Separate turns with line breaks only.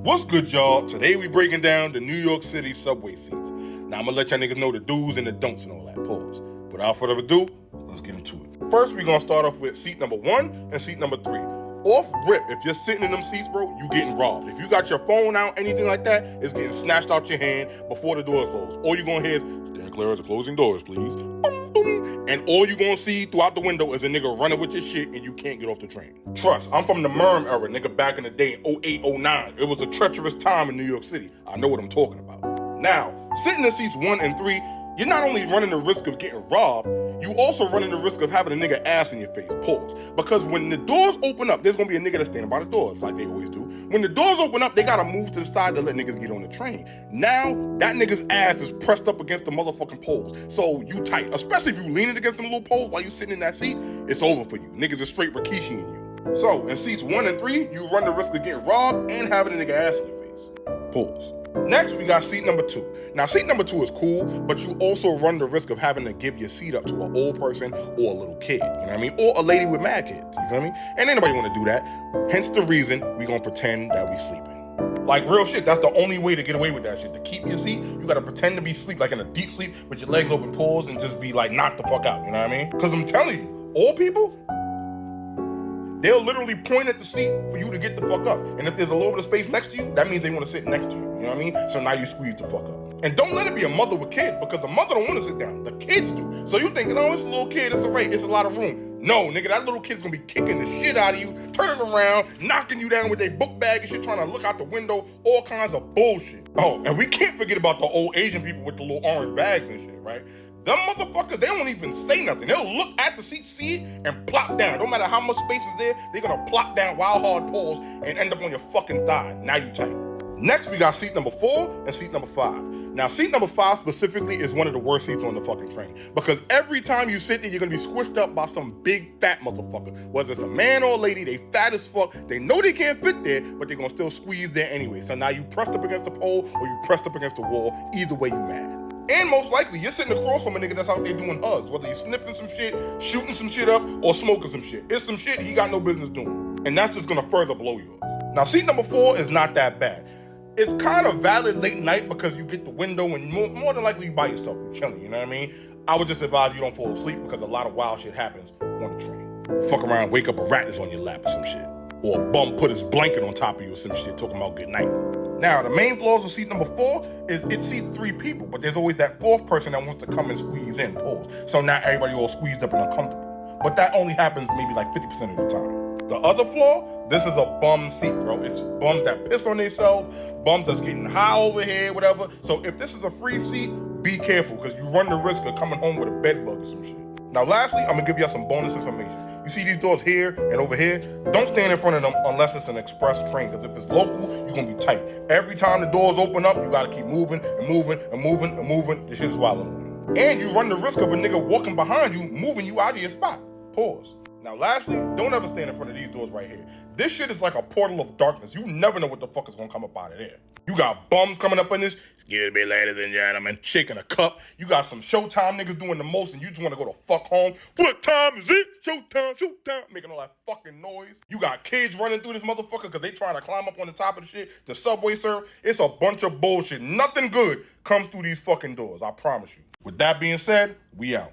What's good, y'all? Today we breaking down the New York City subway seats. Now I'm gonna let y'all niggas know the do's and the don'ts and all that. Pause. Without further ado, let's get into it. First, we're gonna start off with seat number 1 and seat number 3. Off rip, if you're sitting in them seats, bro, you getting robbed. If you got your phone out, anything like that, it's getting snatched out your hand before the doors close. All you're gonna hear is, stand clear of the closing doors, please. Boom, boom. And all you're gonna see throughout the window is a nigga running with your shit and you can't get off the train. Trust, I'm from the Merm era, nigga, back in the day in 08, 09. It was a treacherous time in New York City. I know what I'm talking about. Now, sitting in seats 1 and 3, you're not only running the risk of getting robbed, you also running the risk of having a nigga ass in your face. Pause. Because when the doors open up, there's gonna be a nigga that's standing by the doors, like they always do. When the doors open up, they gotta move to the side to let niggas get on the train. Now, that nigga's ass is pressed up against the motherfucking poles. So you tight, especially if you leaning against them little poles while you sitting in that seat, it's over for you. Niggas is straight Rikishi-ing you. So, in seats 1 and 3, you run the risk of getting robbed and having a nigga ass in your face. Pause. Next, we got seat number 2. Now, seat number 2 is cool, but you also run the risk of having to give your seat up to an old person or a little kid, you know what I mean? Or a lady with mad kids, you feel me? And ain't nobody wanna do that. Hence the reason we gonna pretend that we sleeping. Like real shit, that's the only way to get away with that shit. To keep your seat, you gotta pretend to be asleep, like in a deep sleep, with your legs open, paused, and just be like knocked the fuck out, you know what I mean? Cause I'm telling you, old people, they'll literally point at the seat for you to get the fuck up. And if there's a little bit of space next to you, that means they want to sit next to you. You know what I mean? So now you squeeze the fuck up. And don't let it be a mother with kids, because the mother don't want to sit down. The kids do. So you thinking, oh, it's a little kid, it's alright, it's a lot of room. No, nigga, that little kid's gonna be kicking the shit out of you, turning around, knocking you down with their book bag and shit, trying to look out the window, all kinds of bullshit. Oh, and we can't forget about the old Asian people with the little orange bags and shit, right? Them motherfuckers, they don't even say nothing. They'll look at the seat, see it, and plop down. Don't matter how much space is there, they're gonna plop down wild hard pause and end up on your fucking thigh. Now you tight. Next, we got seat number 4 and seat number 5. Now, seat number 5 specifically is one of the worst seats on the fucking train, because every time you sit there, you're gonna be squished up by some big fat motherfucker. Whether it's a man or a lady, they fat as fuck. They know they can't fit there, but they're gonna still squeeze there anyway. So now you pressed up against the pole or you pressed up against the wall. Either way, you mad. And most likely, you're sitting across from a nigga that's out there doing hugs, whether you're sniffing some shit, shooting some shit up, or smoking some shit. It's some shit he got no business doing. And that's just gonna further blow yours. Now, seat number 4 is not that bad. It's kind of valid late night because you get the window and more than likely you by yourself, you're chilling, you know what I mean? I would just advise you don't fall asleep because a lot of wild shit happens on the train. Fuck around, wake up, a rat is on your lap or some shit. Or a bum put his blanket on top of you or some shit, talking about good night. Now, the main flaws of seat number 4 is it seats 3 people, but there's always that 4th person that wants to come and squeeze in, pause. So now everybody all squeezed up and uncomfortable. But that only happens maybe like 50% of the time. The other flaw, this is a bum seat, bro. It's bums that piss on themselves, bums that's getting high over here, whatever. So if this is a free seat, be careful, because you run the risk of coming home with a bed bug or some shit. Now, lastly, I'm gonna give y'all some bonus information. You see these doors here and over here? Don't stand in front of them unless it's an express train, because if it's local, you're gonna be tight. Every time the doors open up, you gotta keep moving and moving and moving and moving. This shit is wild annoying. And you run the risk of a nigga walking behind you, moving you out of your spot. Pause. Now, lastly, don't ever stand in front of these doors right here. This shit is like a portal of darkness. You never know what the fuck is gonna come up out of there. You got bums coming up in this, excuse me, ladies and gentlemen, chick in a cup. You got some Showtime niggas doing the most and you just wanna go to fuck home. What time is it? Showtime, Showtime, making all that fucking noise. You got kids running through this motherfucker because they trying to climb up on the top of the shit. The Subway serve, it's a bunch of bullshit. Nothing good comes through these fucking doors, I promise you. With that being said, we out.